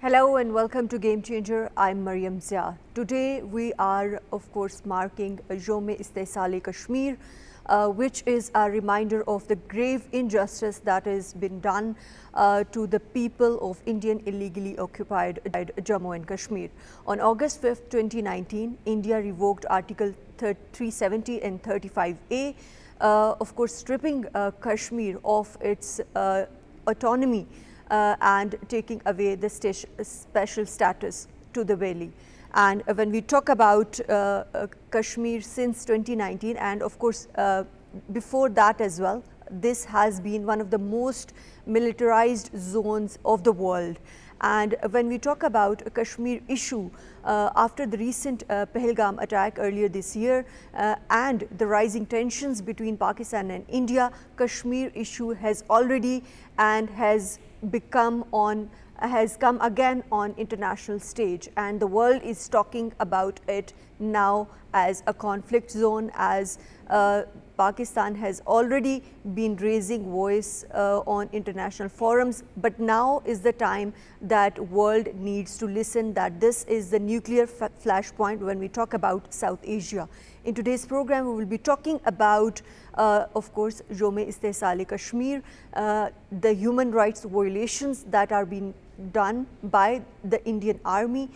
Hello and welcome to Game Changer. I'm Maryam Zia. Today we are, of course, marking Yom-e-Istisal Kashmir, which is a reminder of the grave injustice that has been done to the people of Indian illegally occupied Jammu and Kashmir. On August 5th, 2019, India revoked Article 370 and 35A, of course, stripping Kashmir of its autonomy and taking away the special status to the valley. And when we talk about Kashmir since 2019, and of course before that as well, this has been one of the most militarized zones of the world. And when we talk about a Kashmir issue, after the recent Pahalgam attack earlier this year and the rising tensions between Pakistan and India, Kashmir issue has already and has come again on international stage, and the world is talking about it now as a conflict zone, as Pakistan has already been raising voice on international forums, but now is the time that world needs to listen, that this is the nuclear flashpoint when we talk about South Asia. In today's program, we will be talking about, of course, Yom-e-Istisal Kashmir, the human rights violations that are being done by the Indian Army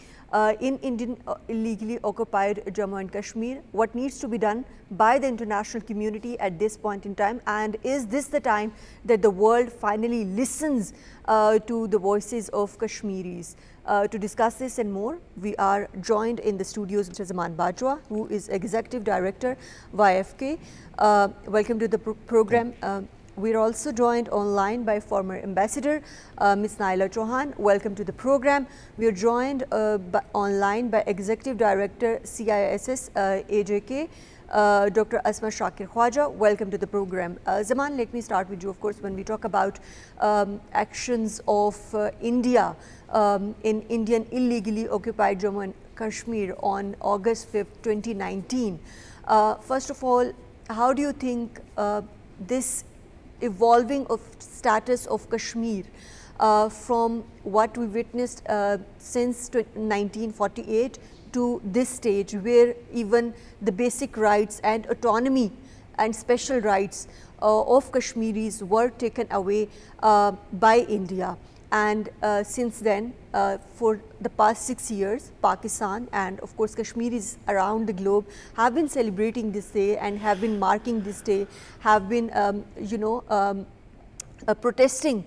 in Indian illegally occupied Jammu and Kashmir, what needs to be done by the international community at this point in time, and is this the time that the world finally listens to the voices of Kashmiris? To discuss this and more, we are joined in the studios by Zaman Bajwa, who is Executive Director, YFK. Welcome to the program. We are also joined online by former Ambassador, Ms. Naela Chohan. Welcome to the program. We are joined online by Executive Director, CISS AJK, Dr. Asma Shakir Khuwaja. Welcome to the program. Zaman, let me start with you. Of course, when we talk about actions of India in Indian illegally occupied Jammu and Kashmir on August 5th, 2019. First of all, how do you think this evolving of status of Kashmir from what we witnessed since 1948 to this stage, where even the basic rights and autonomy and special rights of Kashmiris were taken away by India? And since then, for the past 6 years, Pakistan and of course Kashmiris around the globe have been celebrating this day and have been marking this day, have been protesting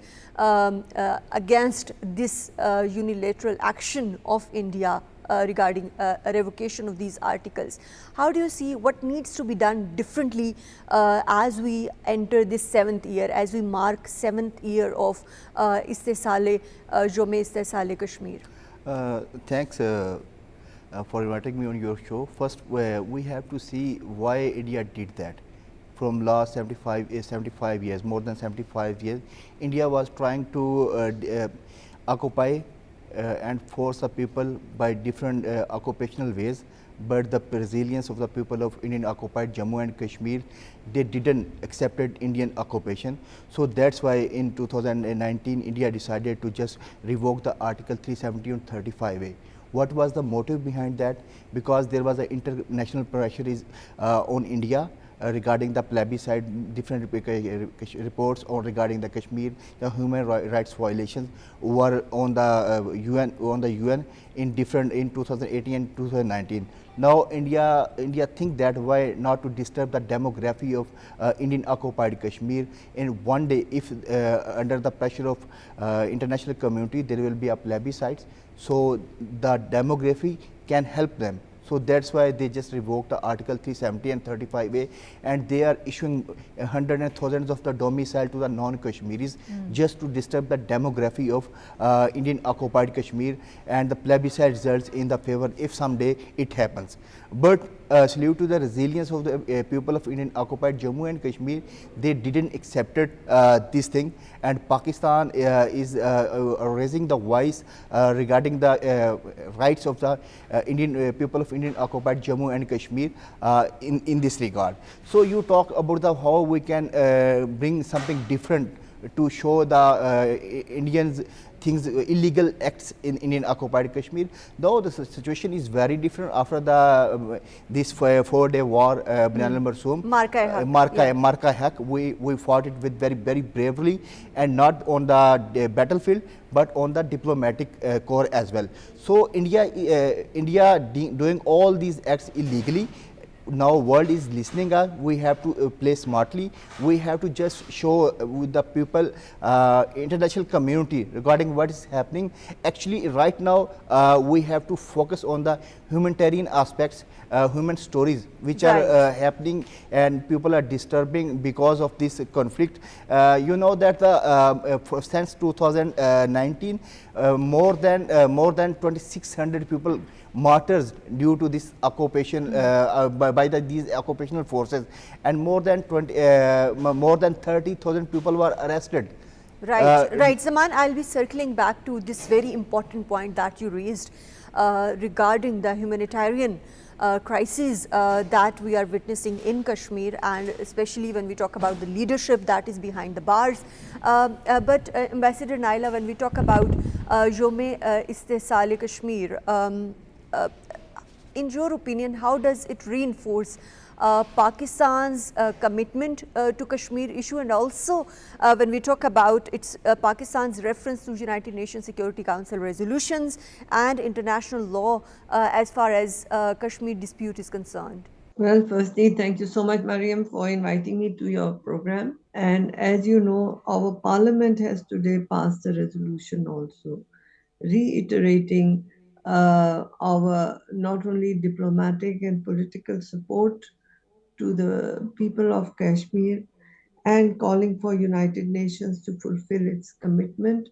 against this unilateral action of India regarding a revocation of these articles. How do you see what needs to be done differently as we enter this 7th year, as we mark 7th year of Yom-e-Istisal Kashmir? Thanks for inviting me on your show. First, we have to see why India did that. From last 75 years, more than 75 years, India was trying to occupy and force the people by different occupational ways, but the resilience of the people of Indian occupied Jammu and Kashmir, they didn't accepted Indian occupation. So that's why in 2019 India decided to just revoke the Article 370 and 35A. What was the motive behind that? Because there was an international pressure on India regarding the plebiscite, different reports or regarding the Kashmir, the human rights violations were on the UN in 2018 and 2019. Now India think that why not to disturb the demography of Indian occupied Kashmir. And one day, if under the pressure of international community, there will be a plebiscite, so the demography can help them. So that's why they just revoked the Article 370 and 35A, and they are issuing hundreds and thousands of the domicile to the non-Kashmiris just to disturb the demography of Indian occupied Kashmir, and the plebiscite results in the favor if someday it happens. But salute to the resilience of the people of Indian occupied Jammu and Kashmir. They didn't accepted this thing, and Pakistan is raising the voice regarding the rights of the Indian people of Indian occupied Jammu and Kashmir in this regard. So you talk about the how we can bring something different to show the Indians things, illegal acts in Indian occupied Kashmir. Though the situation is very different after the this 4-day war, Banana Marsoom, Marka Haq, we fought it with very bravely, and not on the battlefield but on the diplomatic core as well. So India doing all these acts illegally. Now world is listening us. We have to play smartly. We have to just show with the people, international community, regarding what is happening. Actually right now we have to focus on the humanitarian aspects, human stories which are happening, and people are disturbing because of this conflict. You know that since 2019 more than 2600 people martyrs due to this occupation by these occupational forces, and more than 30,000 people were arrested. Right, Zaman, I'll be circling back to this very important point that you raised regarding the humanitarian crisis that we are witnessing in Kashmir, and especially when we talk about the leadership that is behind the bars. But Ambassador Naela, when we talk about Yom Istisal Kashmir, in your opinion, how does it reinforce Pakistan's commitment to Kashmir issue, and also when we talk about its Pakistan's reference to United Nations Security Council resolutions and international law as far as Kashmir dispute is concerned? Well, firstly, thank you so much, Maryam, for inviting me to your program. And as you know, our parliament has today passed a resolution also reiterating our not only diplomatic and political support to the people of Kashmir, and calling for United Nations to fulfill its commitment,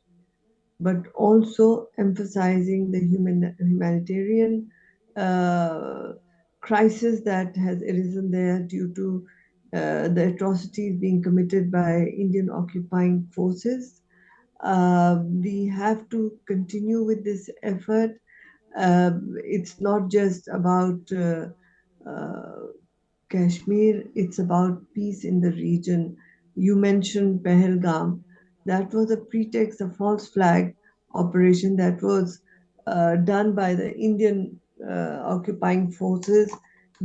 but also emphasizing the humanitarian uh, crisis that has arisen there due to the atrocities being committed by Indian occupying forces. We have to continue with this effort. It's not just about uh, Kashmir, it's about peace in the region. You mentioned Pahalgam. That was a pretext, a false flag operation that was done by the Indian occupying forces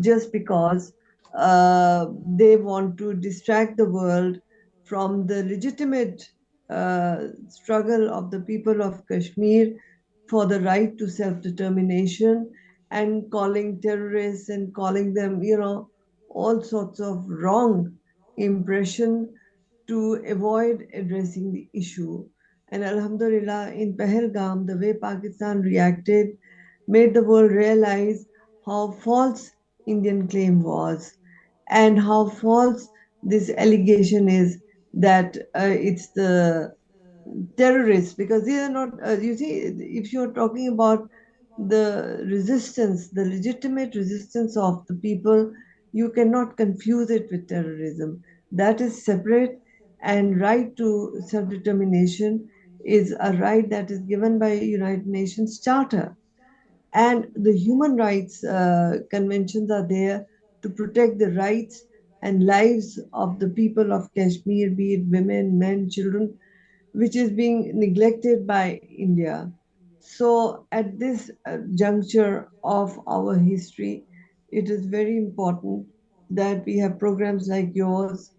just because they want to distract the world from the legitimate struggle of the people of Kashmir for the right to self-determination, and calling terrorists and calling them, all sorts of wrong impression to avoid addressing the issue. And Alhamdulillah, in Pahalgam, the way Pakistan reacted made the world realize how false Indian claim was, and how false this allegation is that it's the terrorists, because these are not, you see, if you're talking about the resistance, the legitimate resistance of the people, you cannot confuse it with terrorism. That is separate, and right to self-determination is a right that is given by United Nations Charter. And the human rights conventions are there to protect the rights and lives of the people of Kashmir, be it women, men, children, which is being neglected by India. So, at this juncture of our history, it is very important that we have programs like yours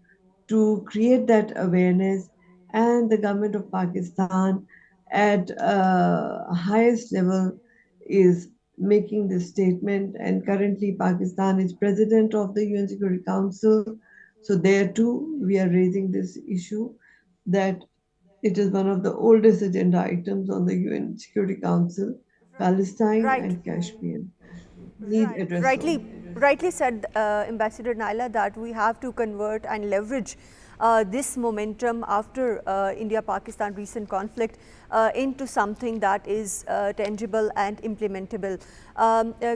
to create that awareness, and the government of Pakistan at highest level is making this statement. And currently Pakistan is president of the UN Security Council, so there too we are raising this issue that it is one of the oldest agenda items on the UN Security Council. Palestine Right. and Kashmir need addressing. Rightly said, Ambassador Naela, that we have to convert and leverage this momentum after India-Pakistan recent conflict into something that is tangible and implementable.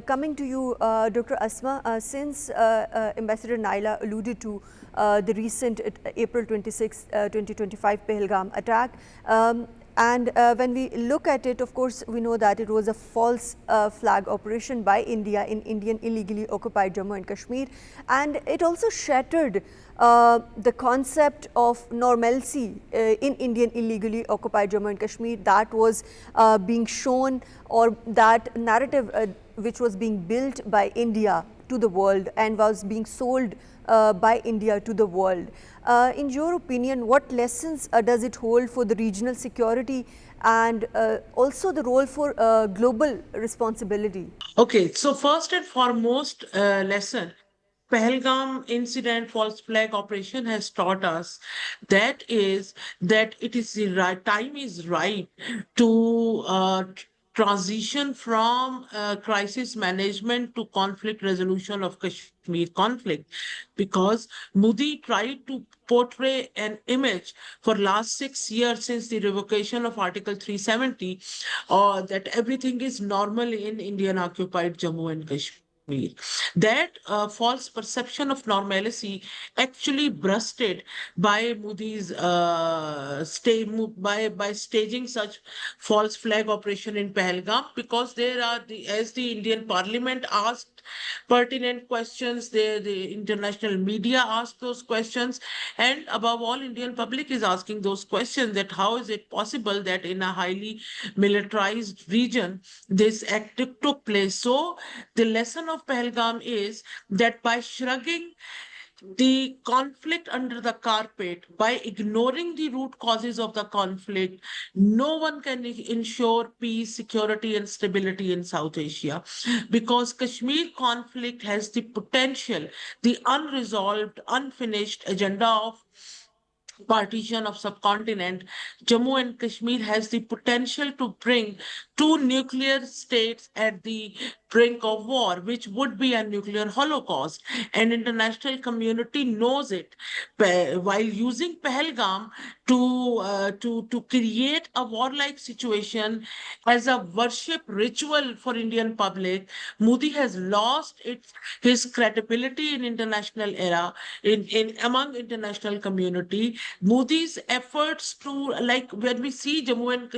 Coming to you, Dr. Asma, since Ambassador Naela alluded to the recent April 26, 2025 Pahalgam attack, And when we look at it, of course, we know that it was a false flag operation by India in Indian illegally occupied Jammu and Kashmir. And it also shattered the concept of normalcy in Indian illegally occupied Jammu and Kashmir that was being shown, or that narrative which was being built by India to the world and was being sold by India to the world. In your opinion, what lessons does it hold for the regional security and also the role for global responsibility? Okay, so first and foremost lesson, Pahalgam incident false flag operation has taught us that is that it is the right time is right to transition from crisis management to conflict resolution of Kashmir conflict, because Modi tried to portray an image for last 6 years since the revocation of Article 370, that everything is normal in Indian occupied Jammu and Kashmir. That false perception of normalcy actually brusted by Modi's by staging such false flag operation in Pahalgam, because there are as the Indian Parliament asked pertinent questions, the international media asked those questions, and above all, Indian public is asking those questions, that how is it possible that in a highly militarized region this act took place. So the lesson of Pahalgam is that by shrugging the conflict under the carpet, by ignoring the root causes of the conflict, no one can ensure peace, security, and stability in South Asia. Because Kashmir conflict has the potential, the unresolved, unfinished agenda of partition of subcontinent. Jammu and Kashmir has the potential to bring two nuclear states at the brink of war, which would be a nuclear holocaust. And international community knows it. While using Pahalgam to create a warlike situation as a worship ritual for Indian public, Modi has lost his credibility in international era, in among international community. Modi's efforts to, like when we see Jammu and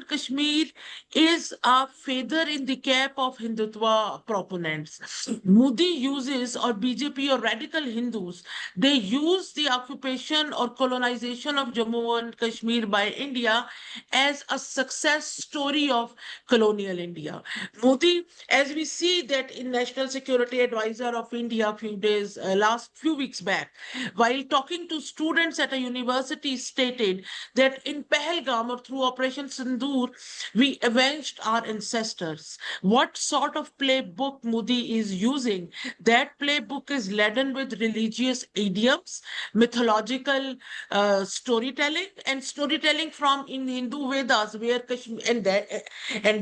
Kashmir is a feather in the cap of Hindutva proponents. Modi uses, or BJP or radical Hindus, they use the occupation or colonization of Jammu and Kashmir by India as a success story of colonial India. Modi, as we see that in National Security Advisor of India a few days, last few weeks back, while talking to students at a university, stated that in Pahalgam or through Operation Sindoor, we avenged our ancestors. What sort of playbook Modi is using? That playbook is laden with religious idioms, mythological storytelling, and storytelling from in Hindu Vedas, where Kashmir, and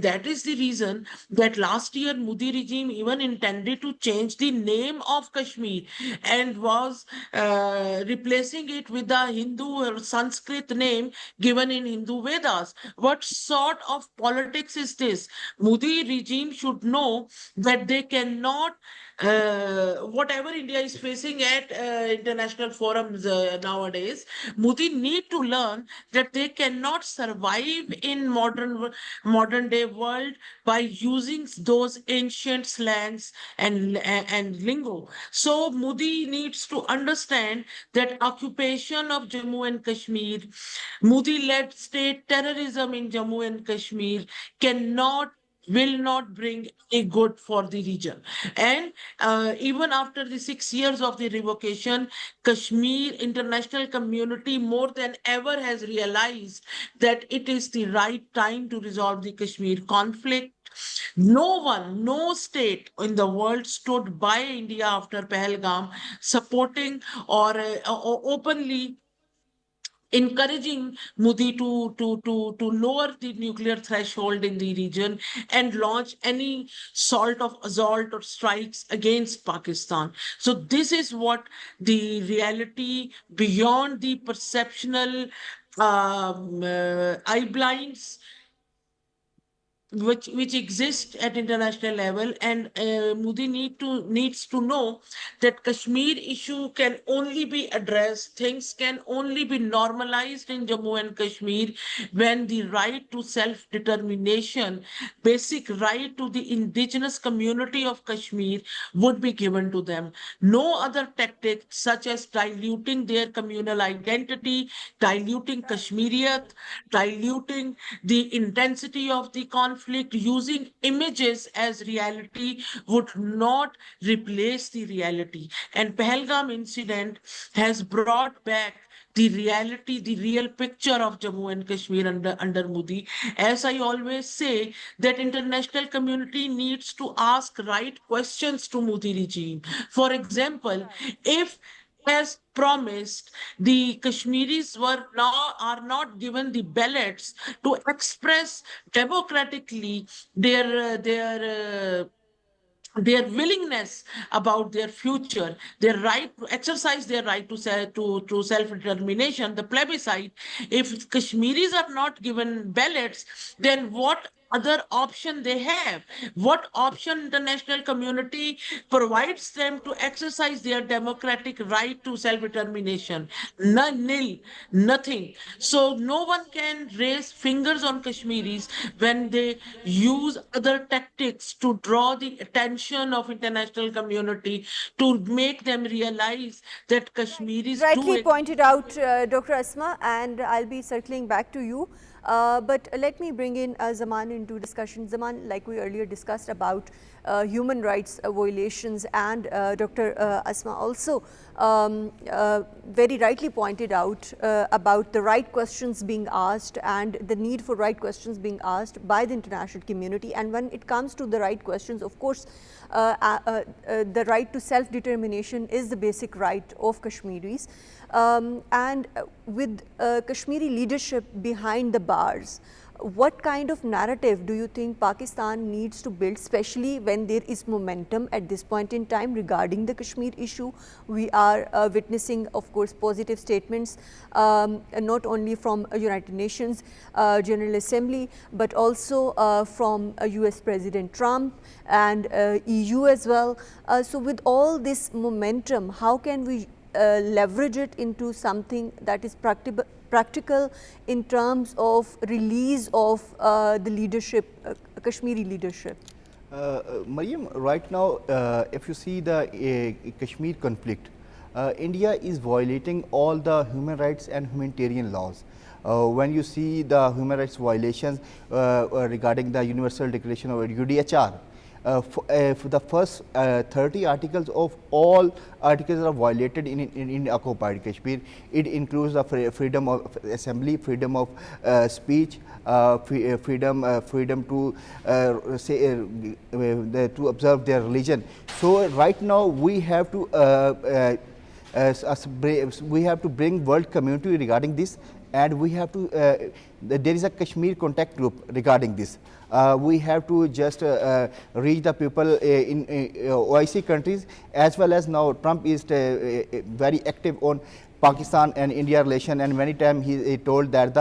that is the reason that last year Modi regime even intended to change the name of Kashmir and was replacing it with the Hindu or Sanskrit name given in Hindu Vedas. What sort of politics is this? Modi regime should know that they cannot, whatever India is facing at international forums nowadays, Modi need to learn that they cannot survive in modern day world by using those ancient slangs and lingo. So Modi needs to understand that occupation of Jammu and Kashmir, Modi-led state terrorism in Jammu and Kashmir cannot, will not bring any good for the region. And even after the 6 years of the revocation, Kashmir international community more than ever has realized that it is the right time to resolve the Kashmir conflict. No one, no state in the world stood by India after Pahalgam, supporting or openly encouraging Modi to lower the nuclear threshold in the region and launch any sort of assault or strikes against Pakistan. So this is what the reality beyond the perceptional eye blinds which exist at international level, and Modi needs to know that Kashmir issue can only be addressed, things can only be normalized in Jammu and Kashmir when the right to self determination, basic right to the indigenous community of Kashmir would be given to them. No other tactics such as diluting their communal identity, diluting Kashmiriyat, diluting the intensity of the conflict, using images as reality would not replace the reality. And Pahalgam incident has brought back the reality, the real picture of Jammu and Kashmir under Modi. As I always say, that international community needs to ask right questions to Modi regime. For example, if as promised, the Kashmiris are not given the ballots to express democratically their willingness about their future, their right to exercise their right to self determination, the plebiscite. If Kashmiris are not given ballots, then what other option they have? What option international community provides them to exercise their democratic right to self determination? None, nil, nothing. So no one can raise fingers on Kashmiris when they use other tactics to draw the attention of international community, to make them realize that Kashmiris do Rightly exist. pointed out, Dr. Asma, and I'll be circling back to you. But let me bring in Zaman into discussion. Zaman, like we earlier discussed about human rights violations, and Dr. Asma also very rightly pointed out about the right questions being asked and the need for right questions being asked by the international community. And when it comes to the right questions, of course, the right to self-determination is the basic right of Kashmiris. And with Kashmiri leadership behind the bars, what kind of narrative do you think Pakistan needs to build, especially when there is momentum at this point in time regarding the Kashmir issue? We are witnessing, of course, positive statements, not only from United Nations General Assembly, but also from US President Trump and EU as well. So with all this momentum, how can we leverage it into something that is practical in terms of release of the leadership, Kashmiri leadership? Maryam, right now, if you see the Kashmir conflict, India is violating all the human rights and humanitarian laws. When you see the human rights violations regarding the Universal Declaration of UDHR, for the first 30 articles of all articles are violated in occupied Kashmir. It includes the freedom of assembly, freedom of speech, freedom to say to observe their religion. So right now we have to we have to bring world community regarding this, and we have to there is a Kashmir contact group regarding this. We have to just reach the people in OIC countries, as well as now Trump is very active on Pakistan and India relation, and many times he told that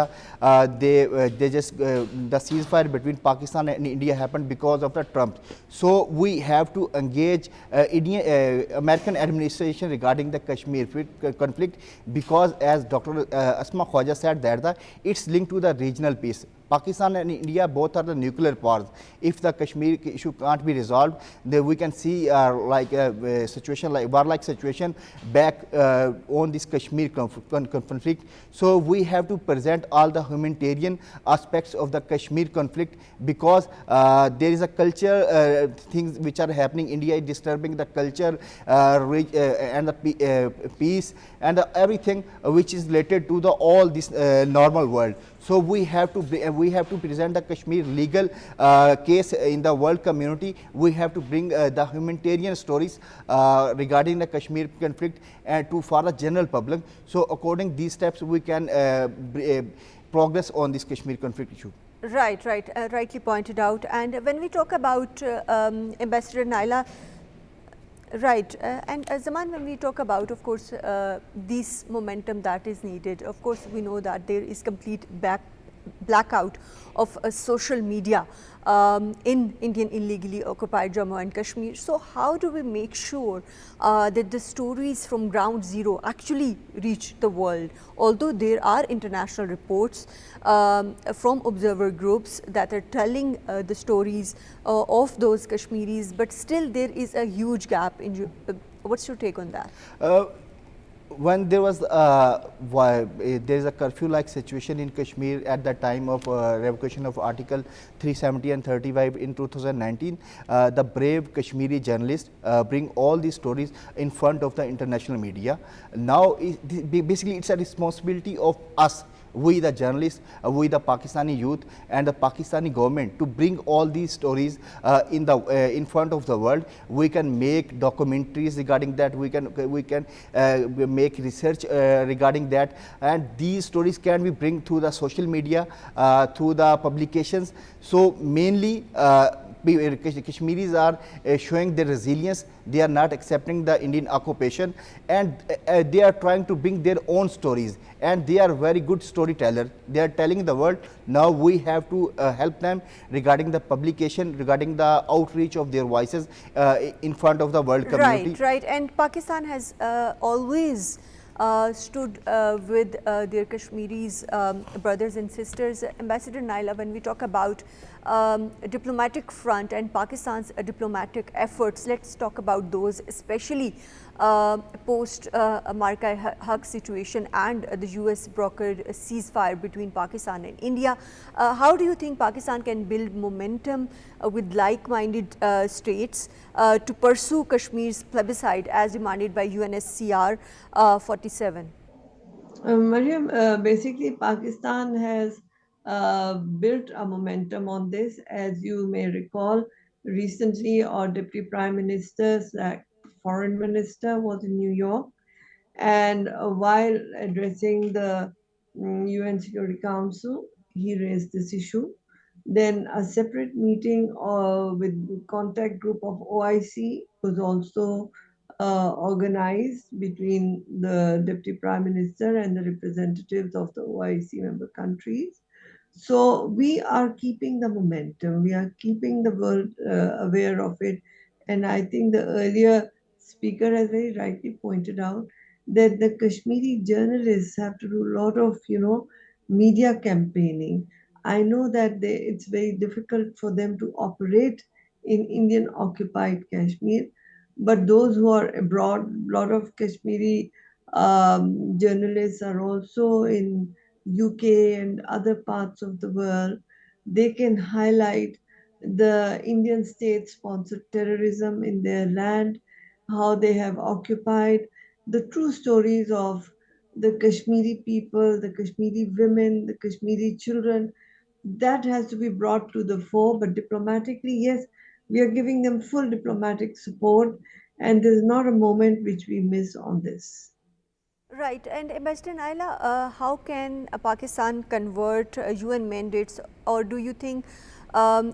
they just the ceasefire between Pakistan and India happened because of the Trump. So we have to engage American administration regarding the Kashmir conflict, because as Dr. Asma Khuwaja said that it's linked to the regional peace. Pakistan and India both are the nuclear powers. If the Kashmir issue can't be resolved, then we can see like a situation like war-like situation back on this Kashmir conflict. So we have to present all the humanitarian aspects of the Kashmir conflict, because there is a culture things which are happening. India is disturbing the culture and the peace and everything which is related to the all this normal world. So we have to present the Kashmir legal case in the world community. We have to bring the humanitarian stories regarding the Kashmir conflict and for the general public. So according these steps, we can progress on this Kashmir conflict issue. Right, rightly pointed out. And when we talk about Ambassador Naela, right, and Zaman, when we talk about, of course, this momentum that is needed, of course, we know that there is complete blackout of social media in Indian illegally occupied Jammu and Kashmir. So how do we make sure that the stories from ground zero actually reach the world? Although there are international reports from observer groups that are telling the stories of those Kashmiris, but still there is a huge gap in. What's your take on that? Uh, when there was there is a curfew like situation in Kashmir at the time of revocation of Article 370 and 35 in 2019, the brave Kashmiri journalists bring all these stories in front of the international media. Now basically it's a responsibility of us, we the journalists, we the Pakistani youth and the Pakistani government, to bring all these stories in front of the world. We can make documentaries regarding that. We can make research regarding that, and these stories can be bring through the social media, through the publications. So mainly. Kashmiris are showing their resilience. They are not accepting the Indian occupation, and they are trying to bring their own stories, and they are very good storytellers. They are telling the world. Now we have to help them regarding the publication, regarding the outreach of their voices in front of the world community. Right, right. And Pakistan has always stood with their Kashmiris brothers and sisters. Ambassador Naela, when we talk about diplomatic front and Pakistan's diplomatic efforts, let's talk about those, especially post Marka Haq situation and the US brokered ceasefire between Pakistan and India. How do you think Pakistan can build momentum with like-minded states to pursue Kashmir's plebiscite as demanded by UNSCR 47? Maryam, basically, Pakistan has built a momentum on this. As you may recall, recently our Deputy Prime Minister, Foreign Minister, was in New York, and while addressing the UN Security Council, he raised this issue. Then a separate meeting with contact group of OIC was also organized between the Deputy Prime Minister and the representatives of the OIC member countries. So we are keeping the momentum. We are keeping the world aware of it. And I think the earlier speaker has very rightly pointed out that the Kashmiri journalists have to do a lot of, media campaigning. I know that it's very difficult for them to operate in Indian occupied Kashmir, but those who are abroad, a lot of Kashmiri journalists are also in UK and other parts of the world. They can highlight the Indian state sponsored terrorism in their land, how they have occupied, the true stories of the Kashmiri people, the Kashmiri women, the Kashmiri children. That has to be brought to the fore. But diplomatically, yes, we are giving them full diplomatic support, and there's not a moment which we miss on this. Right. And Ambassador Naila, how can Pakistan convert UN mandates, or do you think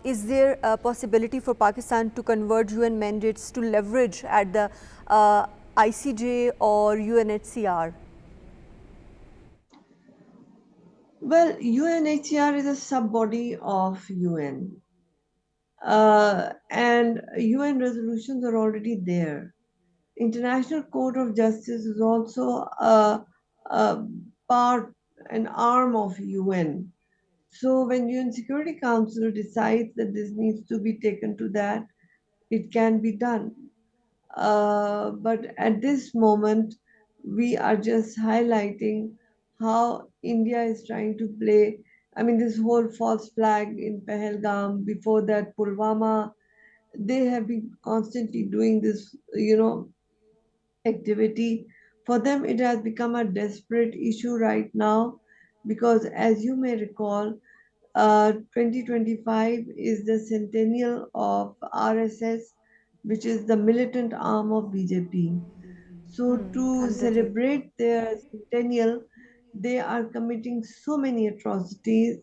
is there a possibility for Pakistan to convert UN mandates to leverage at the ICJ or UNHCR? Well, UNHCR is a sub body of UN, and UN resolutions are already there. International Court of Justice is also a part, an arm of UN. So when UN Security Council decides that this needs to be taken to that, it can be done. But at this moment, we are just highlighting how India is trying to play. I mean, this whole false flag in Pahalgam, before that, Pulwama, they have been constantly doing this, activity. For them, it has become a desperate issue right now because, as you may recall, 2025 is the centennial of RSS, which is the militant arm of BJP. So, to 100 years. celebrate their centennial, they are committing so many atrocities,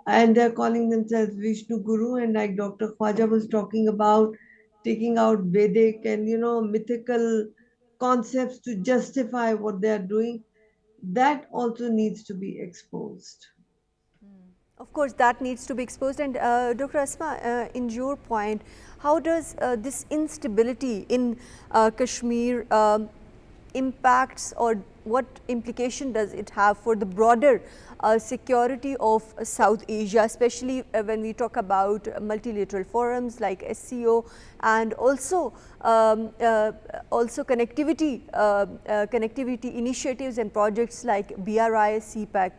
and they're calling themselves Vishnu Guru. And like Dr. Khuwaja was talking about, taking out Vedic and mythical concepts to justify what they are doing, that also needs to be exposed. Of course, that needs to be exposed. And Dr. Asma, in your point, how does this instability in Kashmir impacts, or what implication does it have for the broader security of South Asia, especially when we talk about multilateral forums like SCO, and also connectivity initiatives and projects like BRI, CPAC?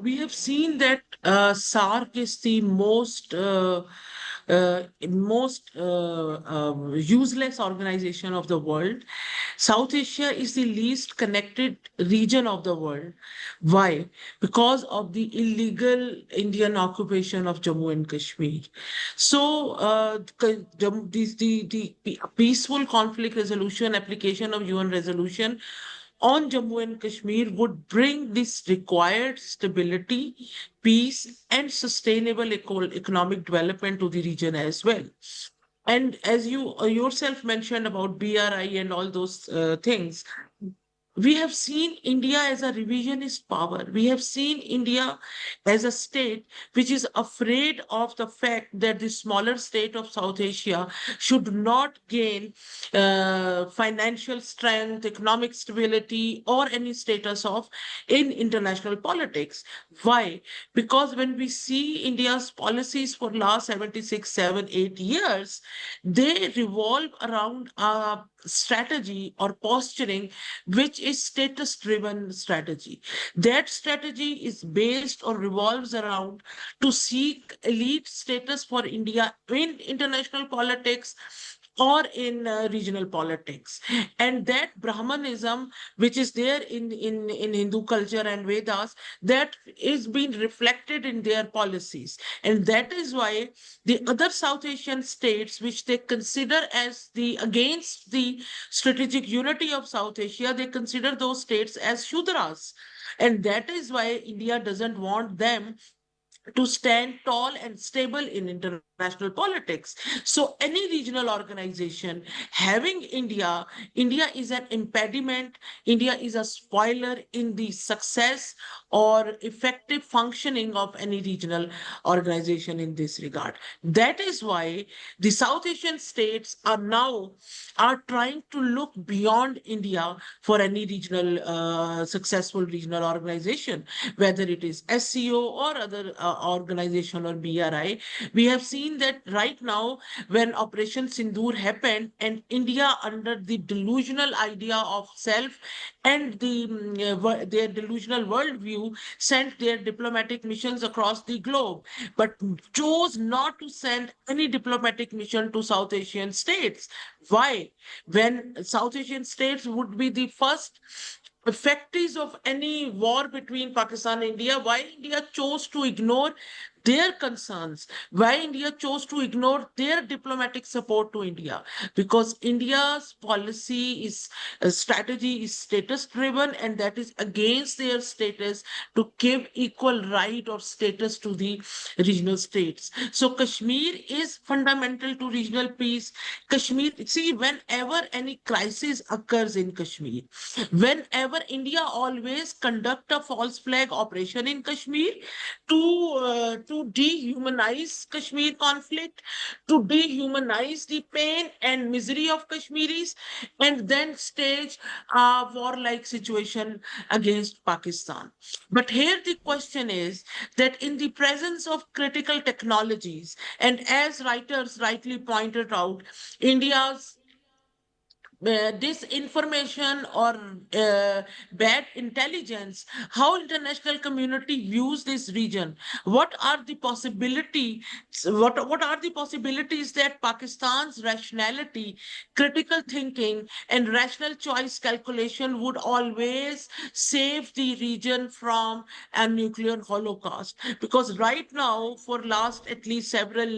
We have seen that SARC is the most useless organization of the world. South Asia is the least connected region of the world. Why? Because of the illegal Indian occupation of Jammu and Kashmir. So, the peaceful conflict resolution application of UN resolution on Jammu and Kashmir would bring this required stability, peace, and sustainable economic development to the region as well. And as you yourself mentioned about BRI and all those things, we have seen India as a revisionist power. We have seen India as a state which is afraid of the fact that the smaller state of South Asia should not gain financial strength, economic stability, or any status of in international politics. Why? Because when we see India's policies for last 76, 7, 8 years, they revolve around a strategy or posturing which is status driven strategy. That strategy is based or revolves around to seek elite status for India in international politics or in regional politics. And that Brahmanism, which is there in Hindu culture and Vedas, that is being reflected in their policies. And that is why the other South Asian states, which they consider as the against the strategic unity of South Asia, they consider those states as Shudras. And that is why India doesn't want them to stand tall and stable in international politics. So any regional organization having India is an impediment, India is a spoiler in the success or effective functioning of any regional organization in this regard. That is why the South Asian states are trying to look beyond India for any regional successful regional organization, whether it is SCO or other organization or BRI. We have seen that right now when Operation Sindoor happened and India under the delusional idea of self and their delusional worldview sent their diplomatic missions across the globe, but chose not to send any diplomatic mission to South Asian states. Why? When South Asian states would be the first effects of any war between Pakistan and India, why India chose to ignore their concerns, why India chose to ignore their diplomatic support to India, because India's policy is strategy is status driven, and that is against their status to give equal right or status to the regional states. So Kashmir is fundamental to regional peace. Kashmir, see, whenever any crisis occurs in Kashmir, whenever India always conduct a false flag operation in Kashmir to dehumanize Kashmir conflict, to dehumanize the pain and misery of Kashmiris, and then stage a warlike situation against Pakistan. But here the question is that in the presence of critical technologies, and as writers rightly pointed out, India's disinformation or bad intelligence, how international community views this region, what are the possibility, what are the possibilities that Pakistan's rationality, critical thinking, and rational choice calculation would always save the region from a nuclear holocaust? Because right now, for last at least several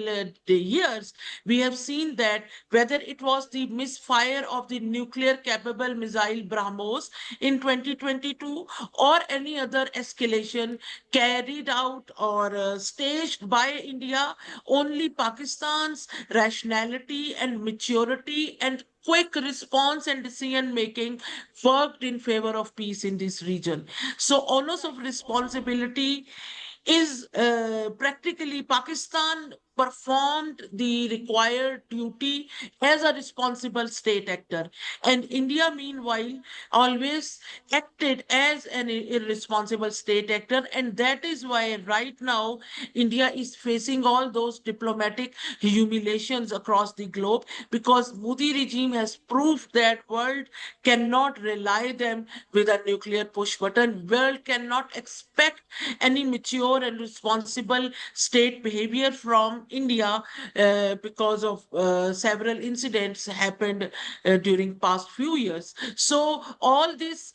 years, we have seen that whether it was the misfire of the nuclear capable missile BrahMos in 2022 or any other escalation carried out or staged by India, only Pakistan's rationality and maturity and quick response and decision making worked in favor of peace in this region. So, onus of responsibility is practically Pakistan performed the required duty as a responsible state actor. And India, meanwhile, always acted as an irresponsible state actor. And that is why right now India is facing all those diplomatic humiliations across the globe, because Modi regime has proved that world cannot rely them with a nuclear push button. World cannot expect any mature and responsible state behavior from India because of several incidents happened during past few years. So all this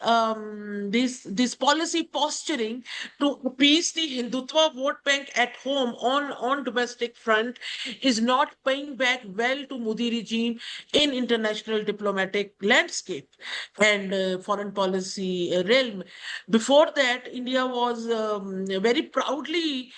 policy posturing to appease the Hindutva vote bank at home on domestic front is not paying back well to Modi regime in international diplomatic landscape and foreign policy realm. Before that, India was very proudly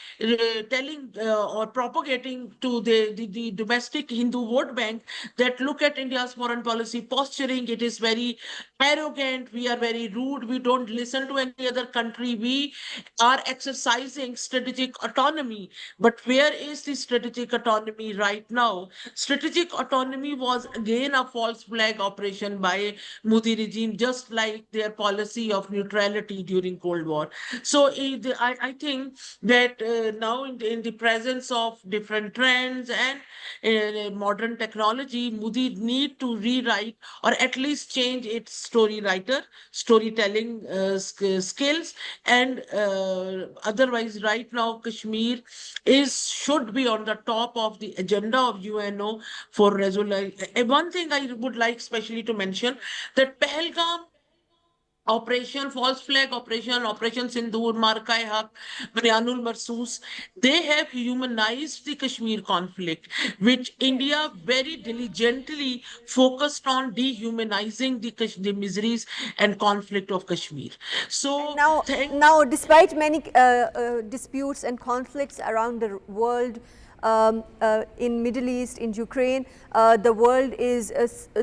telling or propagating to the domestic Hindu vote bank that look at India's foreign policy posturing. It is very arrogant. We are very rude. We don't listen to any other country. We are exercising strategic autonomy. But where is the strategic autonomy right now? Strategic autonomy was again a false flag operation by Modi regime, just like their policy of neutrality during Cold War. So I think that now in the presence of different trends and modern technology, Modi need to rewrite or at least change its storytelling skills. And otherwise, right now, Kashmir is should be on the top of the agenda of UNO for resolution. One thing I would like especially to mention that Pahalgam Operation False Flag Operation, Operation Sindoor, Markai Haq, Marianul Marsus, they have humanized the Kashmir conflict, which India very diligently focused on dehumanizing the miseries and conflict of Kashmir. And So, now, despite many disputes and conflicts around the world, in Middle East, in Ukraine, the world is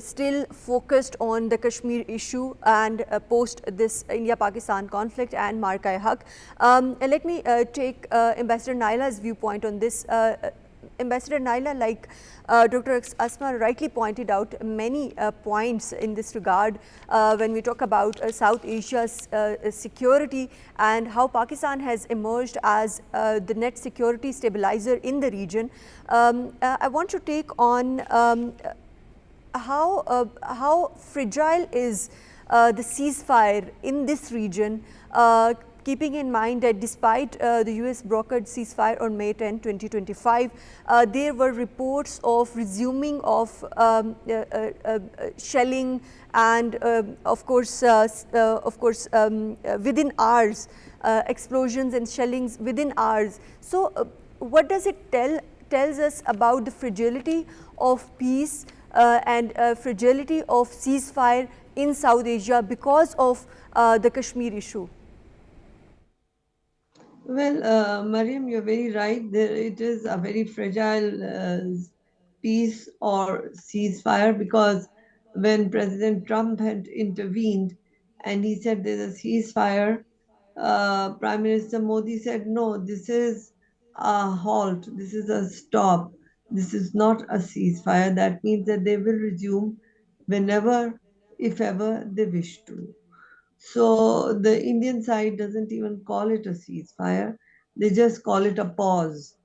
still focused on the Kashmir issue and post this India-Pakistan conflict and Markai Haq. Let me take Ambassador Naela's viewpoint on this. Ambassador Naela, like Dr. Asma rightly pointed out many points in this regard when we talk about South Asia's security and how Pakistan has emerged as the net security stabilizer in the region. I want to take on how fragile is the ceasefire in this region, keeping in mind that despite the US brokered ceasefire on May 10, 2025, there were reports of resuming of shelling and within hours, explosions and shellings within hours. So what does it tells us about the fragility of peace and fragility of ceasefire in South Asia because of the Kashmir issue? Well, Maryam, you're very right. It is a very fragile peace or ceasefire, because when President Trump had intervened and he said there's a ceasefire, Prime Minister Modi said, no, this is a halt, this is a stop, this is not a ceasefire. That means that they will resume whenever, if ever, they wish to. So the Indian side doesn't even call it a ceasefire, they just call it a pause.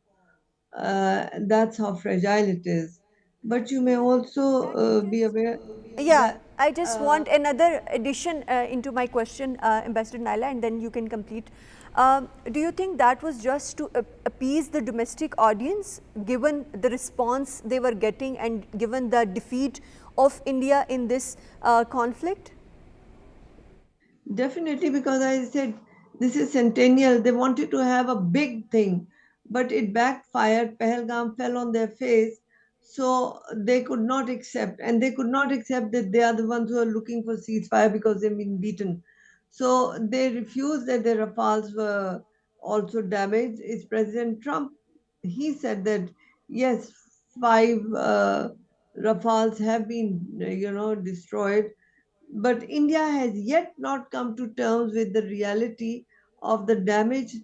That's how fragile it is. But you may also be aware Yeah, that I just want another addition into my question, Ambassador Naela, and then you can complete. Do you think that was just to appease the domestic audience, given the response they were getting and given the defeat of India in this conflict? definitely, because I said this is centennial. They wanted to have a big thing, but it backfired. Pahalgam fell on their face, so they could not accept, and they could not accept that they are the ones who are looking for ceasefire because they've been beaten. So they refused that their Rafales were also damaged. It's President Trump. He said that yes, five. Rafales have been, destroyed. But India has yet not come to terms with the reality of the damage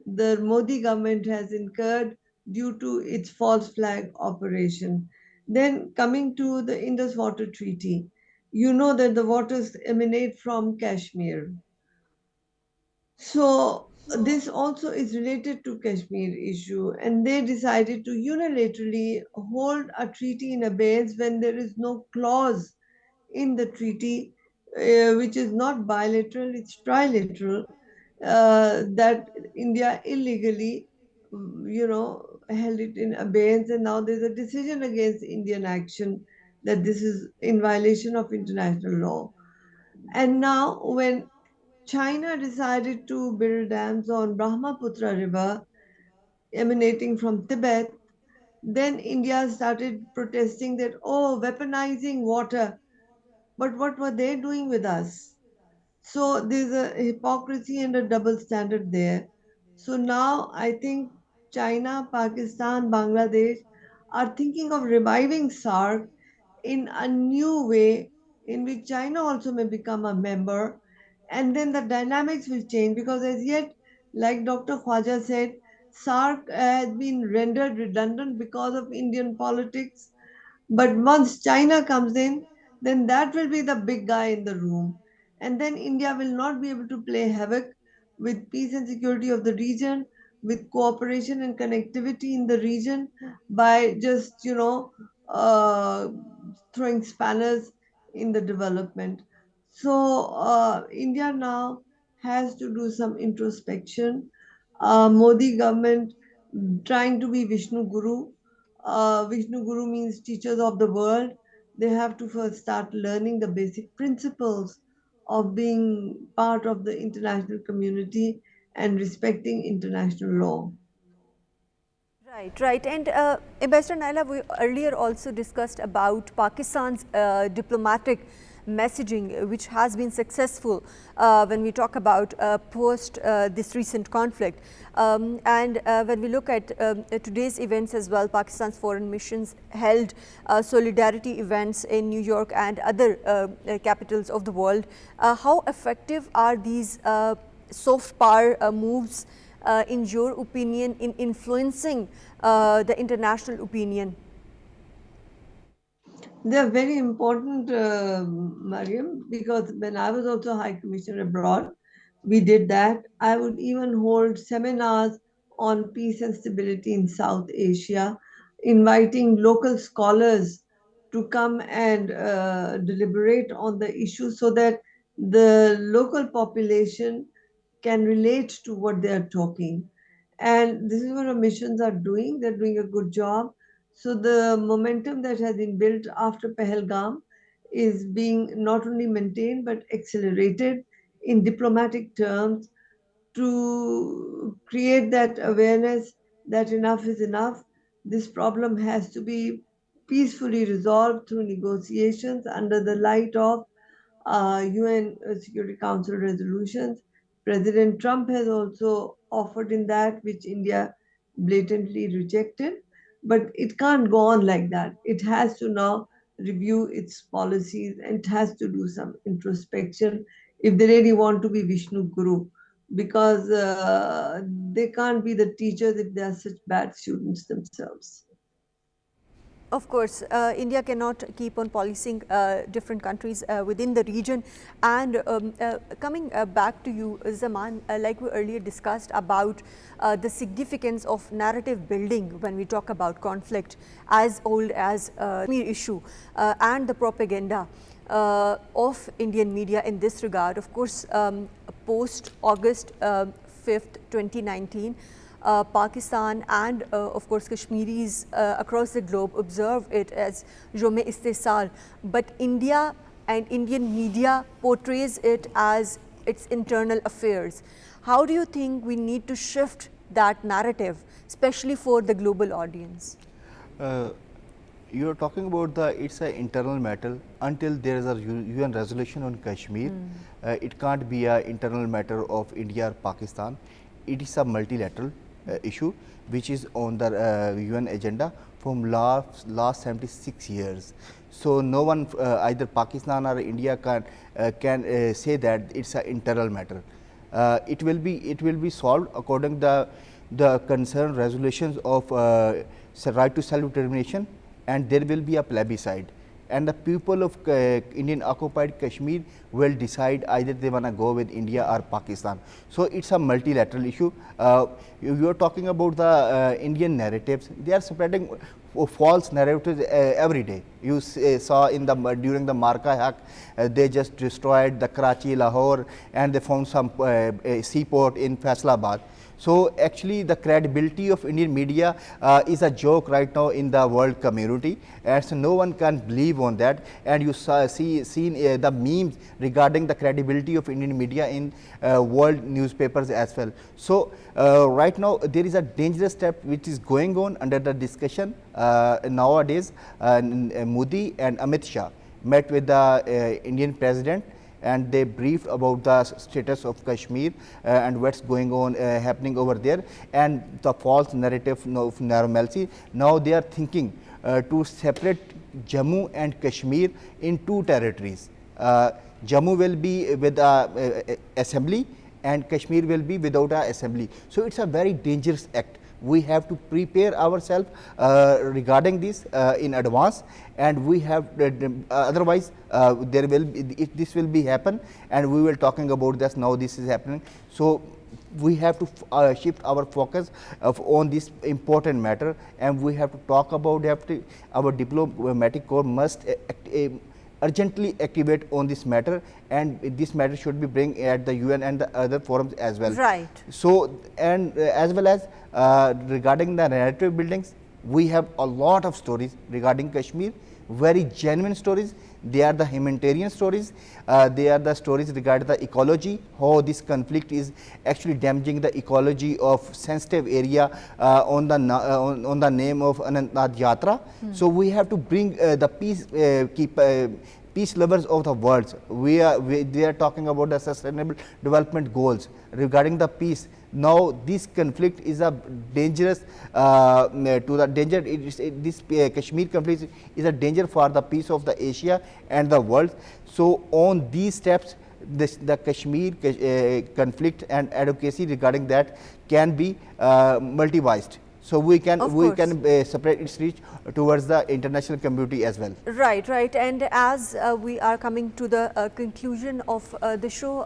the Modi government has incurred due to its false flag operation. Then, coming to the Indus Water Treaty, you know that the waters emanate from Kashmir. So this also is related to Kashmir issue, and they decided to unilaterally hold a treaty in abeyance when there is no clause in the treaty, which is not bilateral, it's trilateral, that India illegally, held it in abeyance, and now there's a decision against Indian action that this is in violation of international law. And now, when China decided to build dams on Brahmaputra River emanating from Tibet, then India started protesting that, oh, weaponizing water. But what were they doing with us? So there's a hypocrisy and a double standard there. So now I think China, Pakistan, Bangladesh are thinking of reviving SARC in a new way in which China also may become a member. And then the dynamics will change because, as yet, like Dr. Khuwaja said, SARC has been rendered redundant because of Indian politics, but once China comes in, then that will be the big guy in the room. And then India will not be able to play havoc with peace and security of the region, with cooperation and connectivity in the region by just, throwing spanners in the development. So India now has to do some introspection. Modi government trying to be Vishnu Guru. Vishnu Guru means teachers of the world. They have to first start learning the basic principles of being part of the international community and respecting international law. Right, right. And Ambassador Naela, we earlier also discussed about Pakistan's diplomatic messaging, which has been successful when we talk about post this recent conflict. And when we look at today's events as well, Pakistan's foreign missions held solidarity events in New York and other capitals of the world. How effective are these soft power moves in your opinion, in influencing the international opinion? They are very important, Maryam, because when I was also High Commissioner abroad, we did that. I would even hold seminars on peace and stability in South Asia, inviting local scholars to come and deliberate on the issue so that the local population can relate to what they are talking. And this is what our missions are doing. They're doing a good job. So the momentum that has been built after Pahalgam is being not only maintained but accelerated in diplomatic terms to create that awareness that enough is enough. This problem has to be peacefully resolved through negotiations under the light of UN Security Council resolutions. President Trump has also offered in that, which India blatantly rejected. But it can't go on like that. It has to now review its policies and it has to do some introspection if they really want to be Vishnu Guru, because they can't be the teachers if they are such bad students themselves. Of course, India cannot keep on policing different countries within the region. And coming back to you, Zaman, like we earlier discussed about the significance of narrative building when we talk about conflict as old as Kashmir issue and the propaganda of Indian media in this regard. Of course, post August 5th, 2019, Pakistan and of course Kashmiris across the globe observe it as Yom-e Istisal, but India and Indian media portrays it as its internal affairs. How do you think we need to shift that narrative, especially for the global audience? You are talking about it's an internal matter until there is a UN resolution on Kashmir. It can't be an internal matter of India or Pakistan. It is a multilateral. issue which is on the UN agenda from last 76 years. So no one either Pakistan or India can say that it's an internal matter. It will be solved according the concerned resolutions of right to self determination, and there will be a plebiscite, and the people of Indian occupied Kashmir will decide either they want to go with India or Pakistan. So it's a multilateral issue. You are talking about the Indian narratives. They are spreading false narratives every day. You saw in the during the Marka hack, they just destroyed the Karachi, Lahore, and they found some seaport in Faisalabad. So actually the credibility of Indian media is a joke right now in the world community, and so no one can believe on that. And you seen the memes regarding the credibility of Indian media in world newspapers as well. So right now there is a dangerous step which is going on under the discussion nowadays. Modi and Amit Shah met with the Indian president, and they briefed about the status of Kashmir and what's going on happening over there, and the false narrative of normalcy. Now they are thinking to separate Jammu and Kashmir in two territories. Jammu will be with a assembly, and Kashmir will be without a assembly. So it's a very dangerous act. We have to prepare ourselves regarding this in advance, and we have otherwise there will be, if this will be happen, and we will talking about this now. This is happening, so we have to shift our focus on this important matter, and we have to talk about our diplomatic corps must urgently activate on this matter, and this matter should be bring at the UN and the other forums as well. Right. So, and as well as regarding the narrative buildings, we have a lot of stories regarding Kashmir, very genuine stories. They are the humanitarian stories. They are the stories regarding the ecology, how this conflict is actually damaging the ecology of sensitive area on the name of Anantnath Yatra. So we have to bring the peace, peace lovers of the world. They are talking about the sustainable development goals regarding the peace. Now this conflict is a dangerous to the danger. This Kashmir conflict is a danger for the peace of the Asia and the world. So on these steps, the Kashmir conflict and advocacy regarding that can be multivised. So we can separate its reach towards the international community as well. Right, right. And as we are coming to the conclusion of the show,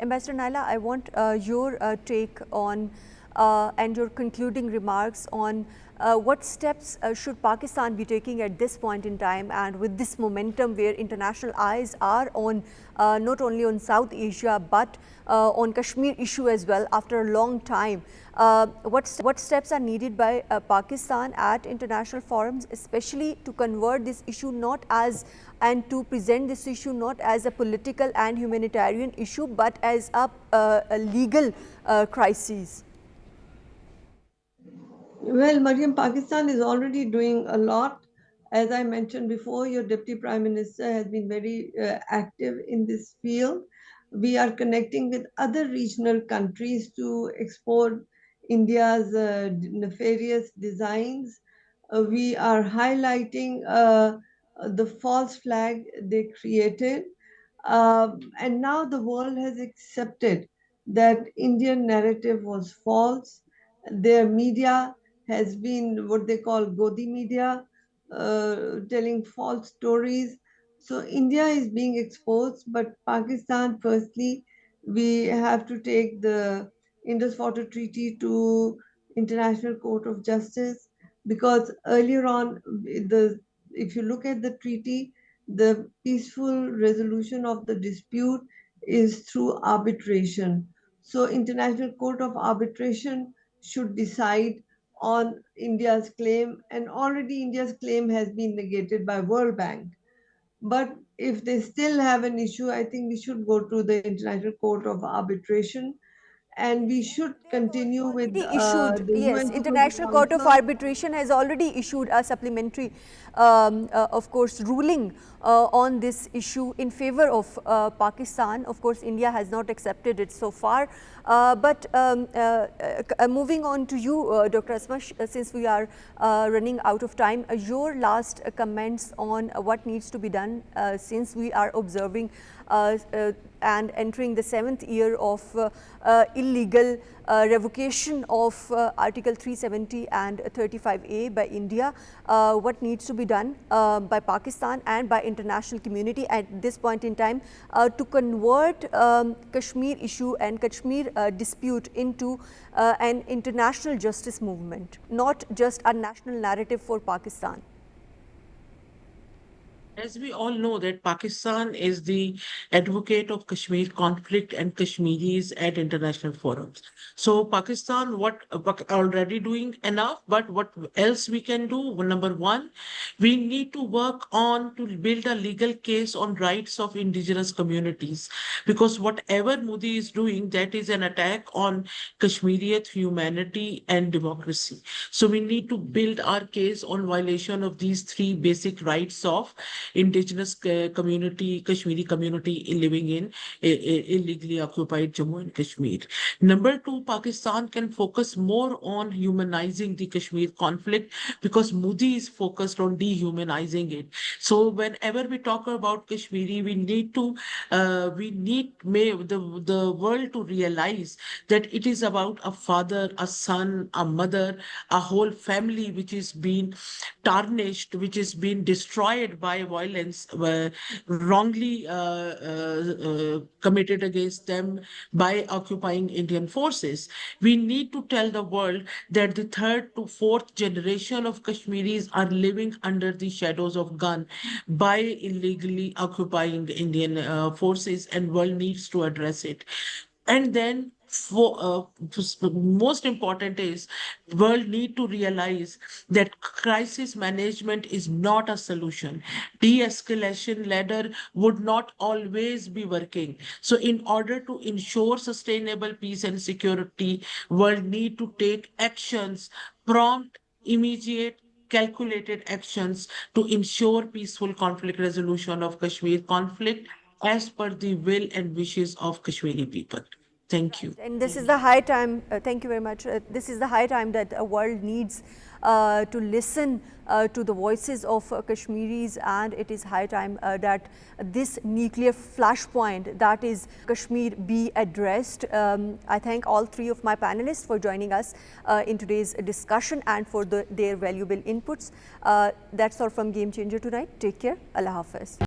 Ambassador Naela, I want your take on and your concluding remarks on what steps should Pakistan be taking at this point in time, and with this momentum where international eyes are on not only on South Asia but on Kashmir issue as well after a long time. What steps are needed by Pakistan at international forums, especially to convert this issue not as and to present this issue not as a political and humanitarian issue but as a legal crisis? Well, Maryam, Pakistan is already doing a lot. As I mentioned before, your Deputy Prime Minister has been very active in this field. We are connecting with other regional countries to export India's nefarious designs. We are highlighting the false flag they created. And now the world has accepted that Indian narrative was false. Their media has been what they call Godi media, telling false stories. So India is being exposed, but Pakistan, firstly, we have to take the Indus Water Treaty to International Court of Justice, because earlier on, if you look at the treaty, the peaceful resolution of the dispute is through arbitration. So International Court of Arbitration should decide on India's claim, and already India's claim has been negated by World Bank. But if they still have an issue, I think we should go to the International Court of Arbitration. and we should continue with Already issued, the yes, UN Security International Court of Council. Arbitration has already issued a supplementary, of course, ruling on this issue in favor of Pakistan. Of course, India has not accepted it so far. Moving on to you, Dr. Asma, since we are running out of time, your last comments on what needs to be done since we are observing and entering the 7th year of illegal revocation of Article 370 and 35A by India. What needs to be done by Pakistan and by international community at this point in time to convert Kashmir issue and Kashmir dispute into an international justice movement, not just a national narrative for Pakistan? As we all know that Pakistan is the advocate of Kashmir conflict and Kashmiris at international forums. So Pakistan, what already doing enough, but what else we can do? Well, number one, we need to work on to build a legal case on rights of indigenous communities, because whatever Modi is doing, that is an attack on Kashmiriyat, humanity and democracy. So we need to build our case on violation of these three basic rights of indigenous community, Kashmiri community living in illegally occupied Jammu and Kashmir. Number two, Pakistan can focus more on humanizing the Kashmir conflict, because Modi is focused on dehumanizing it. So whenever we talk about Kashmiri, we need the world to realize that it is about a father, a son, a mother, a whole family which is being tarnished, which is being destroyed by violence wrongly committed against them by occupying Indian forces. We need to tell the world that the third to fourth generation of Kashmiris are living under the shadows of gun by illegally occupying Indian forces, and world needs to address it. And then most important is world need to realize that crisis management is not a solution. De-escalation ladder would not always be working. So in order to ensure sustainable peace and security, world need to take actions, prompt, immediate, calculated actions to ensure peaceful conflict resolution of Kashmir conflict as per the will and wishes of Kashmiri people. Thank you. And this is the high time, thank you very much. This is the high time that the world needs to listen to the voices of Kashmiris, and it is high time that this nuclear flashpoint, that is Kashmir, be addressed. I thank all three of my panelists for joining us in today's discussion and for their valuable inputs. That's all from Game Changer tonight. Take care. Allah Hafiz.